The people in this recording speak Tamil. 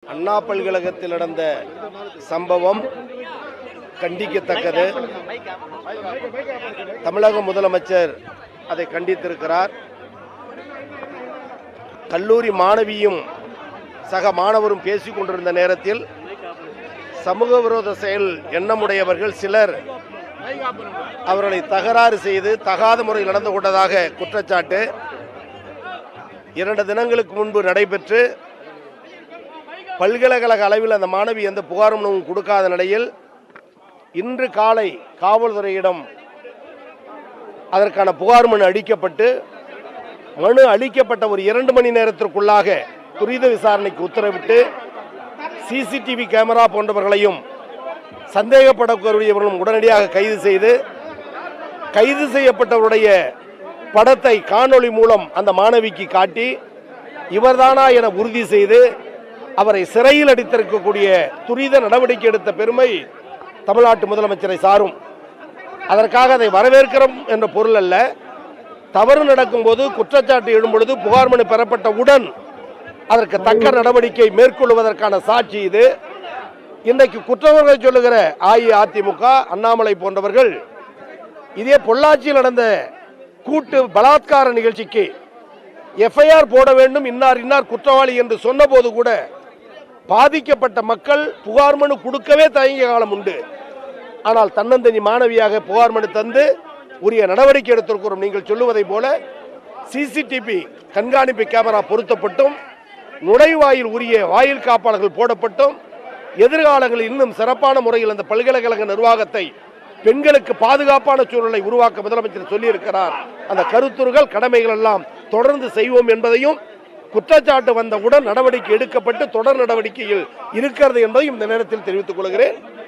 அண்ணா பல்கலைக்கழகத்தில் நடந்த சம்பவம் கண்டிக்கத்தக்கது. தமிழக முதலமைச்சர் அதை கண்டித்திருக்கிறார். கல்லூரி மாணவியும் சக மாணவரும் பேசிக் கொண்டிருந்த நேரத்தில் சமூக விரோத செயல் எண்ணமுடையவர்கள் சிலர் அவர்களை தகராறு செய்து தகாத முறையில் நடந்து கொண்டதாக குற்றச்சாட்டு 2 தினங்களுக்கு முன்பு நடைபெற்று பல்கலைக்கழக அளவில் அந்த மாணவி எந்த புகாரும் கொடுக்காத நிலையில் இன்று காலை காவல்துறையிடம் அதற்கான புகார் மனு அளிக்கப்பட்டு மனு அளிக்கப்பட்ட ஒரு 2 மணி நேரத்திற்குள்ளாக துரித விசாரணைக்கு உத்தரவிட்டு சிசிடிவி கேமரா போன்றவர்களையும் சந்தேகப்படக்கூடியவர்களும் உடனடியாக கைது செய்து கைது செய்யப்பட்டவருடைய படத்தை காணொளி மூலம் அந்த மாணவிக்கு காட்டி இவர்தானா என உறுதி செய்து அவரை சிறையில் அடைத்திருக்கக்கூடிய துரித நடவடிக்கை எடுத்த பெருமை தமிழ்நாட்டு முதலமைச்சரை சாரும். அதற்காக அதை வரவேற்கிறோம் என்ற பொருள் அல்ல. தவறு நடக்கும் போது குற்றச்சாட்டு எழும்பொழுது புகார் மனு பெறப்பட்டவுடன் அதற்கு தக்க நடவடிக்கை மேற்கொள்வதற்கான சாட்சி இது. இன்றைக்கு குற்றவாளிகளை சொல்லுகிற அஇஅதிமுக, அண்ணாமலை போன்றவர்கள் இதே பொள்ளாச்சியில் நடந்த கூட்டு பலாத்கார நிகழ்ச்சிக்கு எஃப்ஐஆர் போட வேண்டும், இன்னார் குற்றவாளி என்று சொன்னபோது கூட பாதிக்கப்பட்ட மக்கள் புகார் மனு கொடுக்கவே தயங்கிய காலம் உண்டு. ஆனால் தன்னந்தனி மாணவியாக புகார் மனு தந்து உரிய நடவடிக்கை எடுத்திருக்கிறோம். நீங்கள் சொல்லுவதை போல சிசிடிவி கண்காணிப்பு கேமரா பொருத்தப்பட்டும் நுழைவாயில் உரிய வாயில் காப்பாளர்கள் போடப்பட்டும் எதிர்காலங்களில் இன்னும் சிறப்பான முறையில் அந்த பல்கலைக்கழக நிர்வாகத்தை பெண்களுக்கு பாதுகாப்பான சூழலை உருவாக்க முதலமைச்சர் சொல்லியிருக்கிறார். அந்த கருத்துருகள் கடமைகள் எல்லாம் தொடர்ந்து செய்வோம் என்பதையும் குற்றச்சாட்டு வந்தவுடன் நடவடிக்கை எடுக்கப்பட்டு தொடர் நடவடிக்கையில் இருக்கிறது என்பதையும் இந்த நேரத்தில் தெரிவித்துக் கொள்கிறேன்.